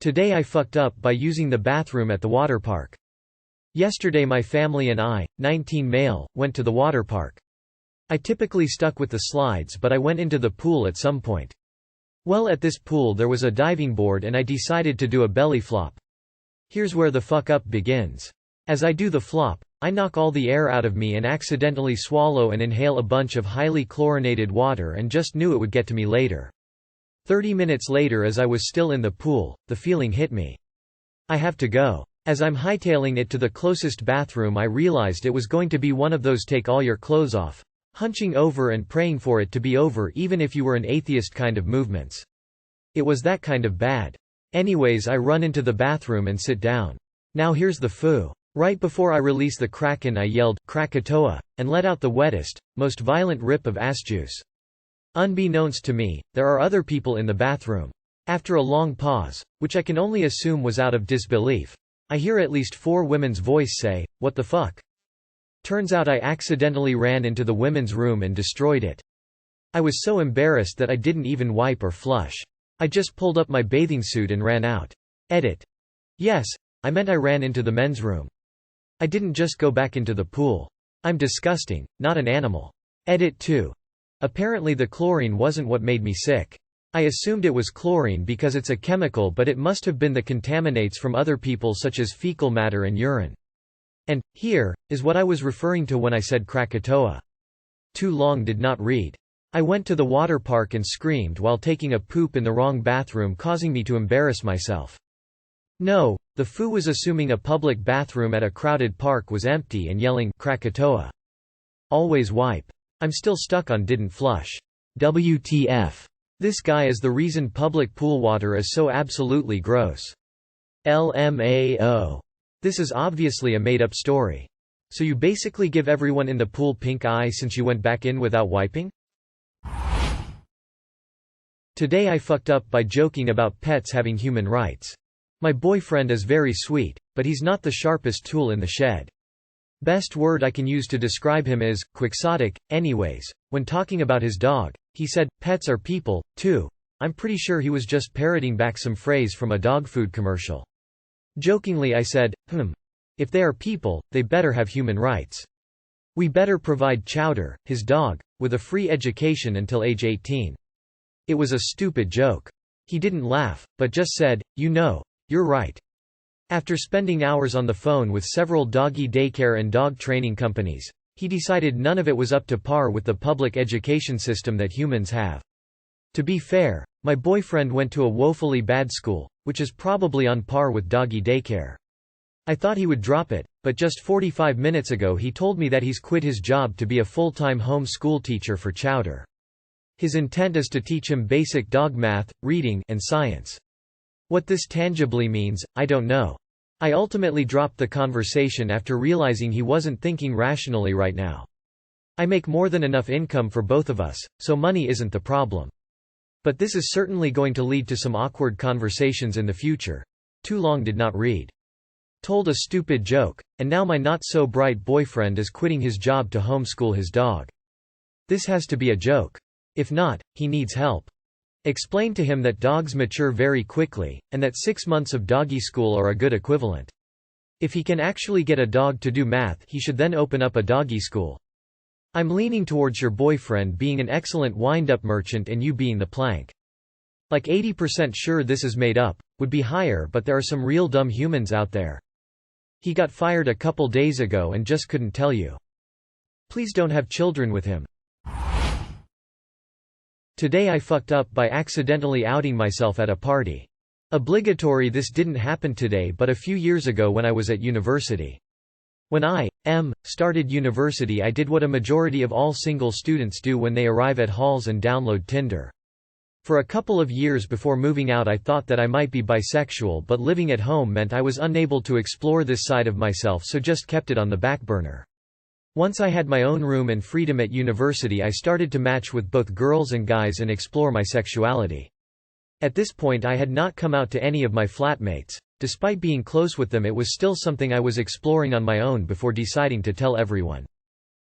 Today I fucked up by using the bathroom at the water park. Yesterday my family and I, 19 male, went to the water park. I typically stuck with the slides but I went into the pool at some point. Well, at this pool there was a diving board and I decided to do a belly flop. Here's where the fuck up begins. As I do the flop, I knock all the air out of me and accidentally swallow and inhale a bunch of highly chlorinated water and just knew it would get to me later. 30 minutes later, as I was still in the pool, the feeling hit me. I have to go. As I'm hightailing it to the closest bathroom I realized it was going to be one of those take all your clothes off, hunching over and praying for it to be over even if you were an atheist kind of movements. It was that kind of bad. Anyways, I run into the bathroom and sit down. Now here's the foo. Right before I release the kraken I yelled, "Krakatoa," and let out the wettest, most violent rip of ass juice. Unbeknownst to me, there are other people in the bathroom. After a long pause, which I can only assume was out of disbelief, I hear at least 4 women's voice say, "What the fuck?" Turns out I accidentally ran into the women's room and destroyed it. I was so embarrassed that I didn't even wipe or flush. I just pulled up my bathing suit and ran out. Edit. Yes, I meant I ran into the men's room. I didn't just go back into the pool. I'm disgusting, not an animal. Edit 2. Apparently the chlorine wasn't what made me sick. I assumed it was chlorine because it's a chemical, but it must have been the contaminates from other people such as fecal matter and urine. And here is what I was referring to when I said Krakatoa. Too long did not read. I went to the water park and screamed while taking a poop in the wrong bathroom, causing me to embarrass myself. No, the foo was assuming a public bathroom at a crowded park was empty and yelling Krakatoa. Always wipe. I'm still stuck on didn't flush. WTF. This guy is the reason public pool water is so absolutely gross. LMAO. This is obviously a made-up story. So you basically give everyone in the pool pink eye since you went back in without wiping? Today I fucked up by joking about pets having human rights. My boyfriend is very sweet, but he's not the sharpest tool in the shed. Best word I can use to describe him is quixotic. Anyways, when talking about his dog, he said, "Pets are people, too." I'm pretty sure he was just parroting back some phrase from a dog food commercial. Jokingly I said, if they are people, they better have human rights. We better provide Chowder, his dog, with a free education until age 18. It was a stupid joke. He didn't laugh, but just said, "You're right." After spending hours on the phone with several doggy daycare and dog training companies, he decided none of it was up to par with the public education system that humans have. To be fair, my boyfriend went to a woefully bad school, which is probably on par with doggy daycare. I thought he would drop it, but just 45 minutes ago he told me that he's quit his job to be a full-time home school teacher for Chowder. His intent is to teach him basic dog math, reading, and science. What this tangibly means, I don't know. I ultimately dropped the conversation after realizing he wasn't thinking rationally right now. I make more than enough income for both of us, so money isn't the problem. But this is certainly going to lead to some awkward conversations in the future. Too long did not read. Told a stupid joke, and now my not-so-bright boyfriend is quitting his job to homeschool his dog. This has to be a joke. If not, he needs help. Explain to him that dogs mature very quickly, and that 6 months of doggy school are a good equivalent. If he can actually get a dog to do math, he should then open up a doggy school. I'm leaning towards your boyfriend being an excellent wind-up merchant and you being the plank. Like 80% sure this is made up, would be higher, but there are some real dumb humans out there. He got fired a couple days ago and just couldn't tell you. Please don't have children with him. Today I fucked up by accidentally outing myself at a party. Obligatory. This didn't happen today but a few years ago when I was at university. When I started university I did what a majority of all single students do when they arrive at halls and download Tinder. For a couple of years before moving out I thought that I might be bisexual, but living at home meant I was unable to explore this side of myself, so just kept it on the back burner. Once I had my own room and freedom at university I started to match with both girls and guys and explore my sexuality. At this point I had not come out to any of my flatmates. Despite being close with them, it was still something I was exploring on my own before deciding to tell everyone.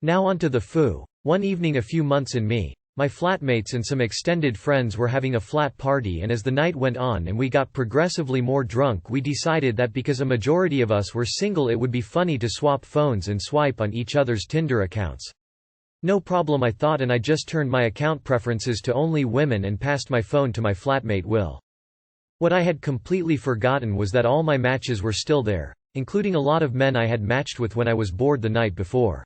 Now onto the foo. One evening a few months in me, My flatmates and some extended friends were having a flat party, and as the night went on and we got progressively more drunk, we decided that because a majority of us were single, it would be funny to swap phones and swipe on each other's Tinder accounts. No problem, I thought, and I just turned my account preferences to only women and passed my phone to my flatmate Will. What I had completely forgotten was that all my matches were still there, including a lot of men I had matched with when I was bored the night before.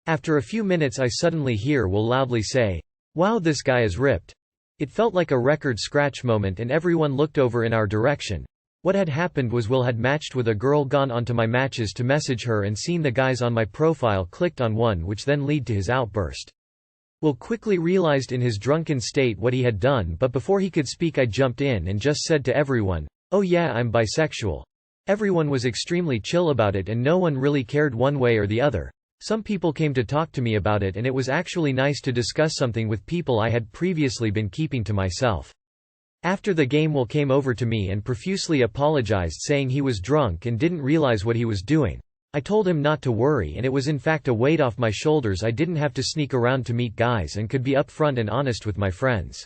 After a few minutes I suddenly hear Will loudly say, "Wow, this guy is ripped." It felt like a record scratch moment and everyone looked over in our direction. What had happened was Will had matched with a girl, gone onto my matches to message her, and seen the guys on my profile, clicked on one, which then led to his outburst. Will quickly realized in his drunken state what he had done, but before he could speak I jumped in and just said to everyone, "Oh yeah, I'm bisexual." Everyone was extremely chill about it and no one really cared one way or the other. Some people came to talk to me about it, and it was actually nice to discuss something with people I had previously been keeping to myself. After the game, Will came over to me and profusely apologized, saying he was drunk and didn't realize what he was doing. I told him not to worry, and it was in fact a weight off my shoulders. I didn't have to sneak around to meet guys and could be upfront and honest with my friends.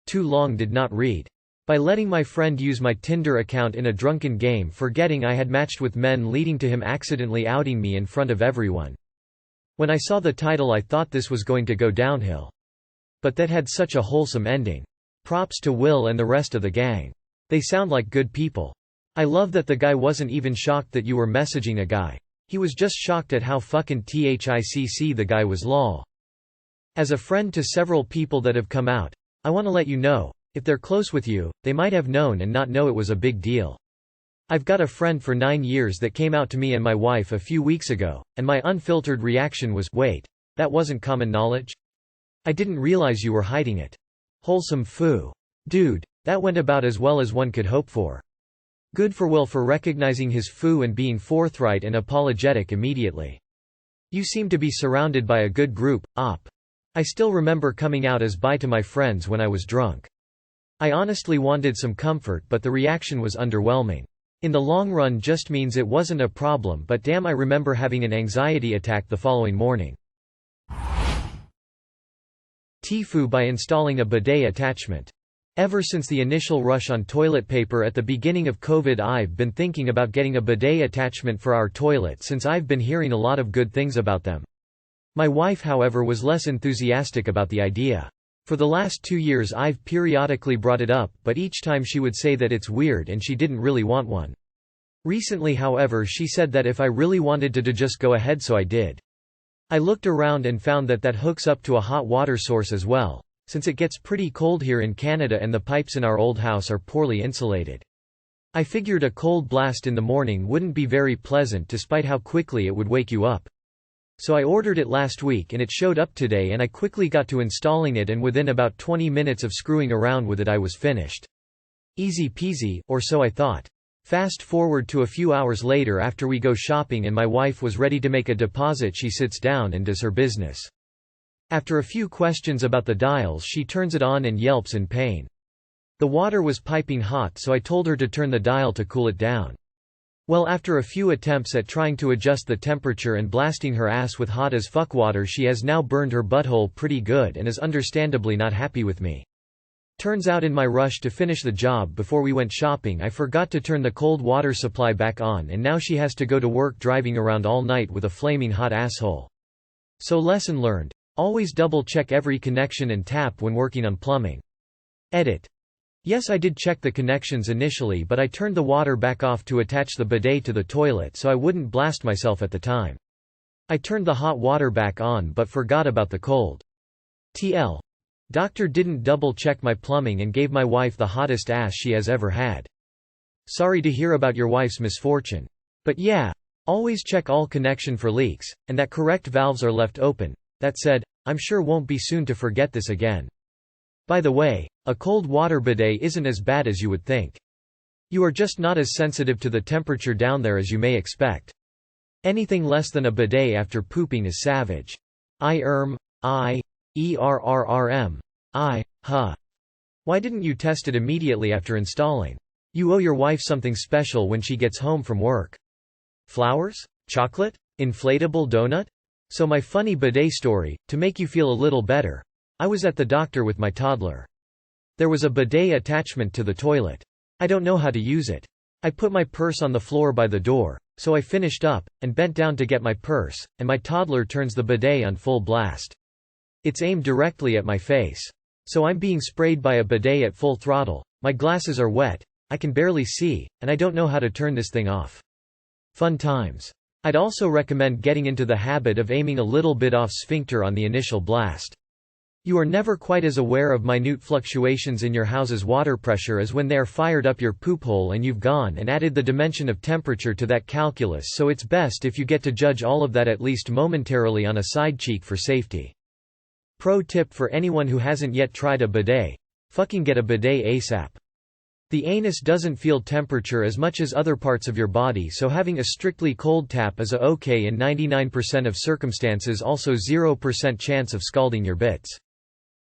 Too long did not read. By letting my friend use my Tinder account in a drunken game, forgetting I had matched with men, leading to him accidentally outing me in front of everyone. When I saw the title I thought this was going to go downhill. But that had such a wholesome ending. Props to Will and the rest of the gang. They sound like good people. I love that the guy wasn't even shocked that you were messaging a guy. He was just shocked at how fucking THICC the guy was, lol. As a friend to several people that have come out, I want to let you know, if they're close with you, they might have known and not know it was a big deal. I've got a friend for 9 years that came out to me and my wife a few weeks ago, and my unfiltered reaction was, "Wait, that wasn't common knowledge? I didn't realize you were hiding it." Wholesome foo. Dude, that went about as well as one could hope for. Good for Will for recognizing his foo and being forthright and apologetic immediately. You seem to be surrounded by a good group, op. I still remember coming out as bi to my friends when I was drunk. I honestly wanted some comfort, but the reaction was underwhelming. In the long run just means it wasn't a problem, but damn, I remember having an anxiety attack the following morning. Tifu by installing a bidet attachment. Ever since the initial rush on toilet paper at the beginning of COVID, I've been thinking about getting a bidet attachment for our toilet, since I've been hearing a lot of good things about them. My wife, however, was less enthusiastic about the idea. For the last 2 years I've periodically brought it up, but each time she would say that it's weird and she didn't really want one. Recently, however, she said that if I really wanted to just go ahead, so I did. I looked around and found that hooks up to a hot water source as well, since it gets pretty cold here in Canada and the pipes in our old house are poorly insulated. I figured a cold blast in the morning wouldn't be very pleasant, despite how quickly it would wake you up. So I ordered it last week and it showed up today, and I quickly got to installing it, and within about 20 minutes of screwing around with it I was finished. Easy peasy, or so I thought. Fast forward to a few hours later, after we go shopping and my wife was ready to make a deposit, she sits down and does her business. After a few questions about the dials, she turns it on and yelps in pain. The water was piping hot, so I told her to turn the dial to cool it down. Well, after a few attempts at trying to adjust the temperature and blasting her ass with hot as fuck water, she has now burned her butthole pretty good and is understandably not happy with me. Turns out in my rush to finish the job before we went shopping, I forgot to turn the cold water supply back on, and now she has to go to work driving around all night with a flaming hot asshole. So lesson learned. Always double check every connection and tap when working on plumbing. Edit. Yes, I did check the connections initially, but I turned the water back off to attach the bidet to the toilet so I wouldn't blast myself at the time. I turned the hot water back on but forgot about the cold. TL. Doctor didn't double check my plumbing and gave my wife the hottest ass she has ever had. Sorry to hear about your wife's misfortune. But yeah, always check all connection for leaks, and that correct valves are left open. That said, I'm sure won't be soon to forget this again. By the way, a cold water bidet isn't as bad as you would think. You are just not as sensitive to the temperature down there as you may expect. Anything less than a bidet after pooping is savage. Huh. Why didn't you test it immediately after installing? You owe your wife something special when she gets home from work. Flowers? Chocolate? Inflatable donut? So my funny bidet story, to make you feel a little better. I was at the doctor with my toddler. There was a bidet attachment to the toilet. I don't know how to use it. I put my purse on the floor by the door, so I finished up, and bent down to get my purse, and my toddler turns the bidet on full blast. It's aimed directly at my face. So I'm being sprayed by a bidet at full throttle, my glasses are wet, I can barely see, and I don't know how to turn this thing off. Fun times. I'd also recommend getting into the habit of aiming a little bit off sphincter on the initial blast. You are never quite as aware of minute fluctuations in your house's water pressure as when they are fired up your poop hole and you've gone and added the dimension of temperature to that calculus, so it's best if you get to judge all of that at least momentarily on a side cheek for safety. Pro tip for anyone who hasn't yet tried a bidet: fucking get a bidet ASAP. The anus doesn't feel temperature as much as other parts of your body, so having a strictly cold tap is okay in 99% of circumstances, also 0% chance of scalding your bits.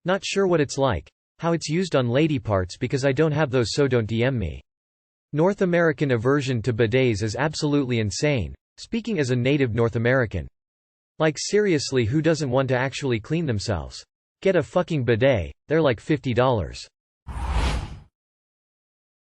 Not sure what it's like, how it's used on lady parts because I don't have those, so don't DM me. North American aversion to bidets is absolutely insane, speaking as a native North American. Like seriously, who doesn't want to actually clean themselves? Get a fucking bidet, they're like $50.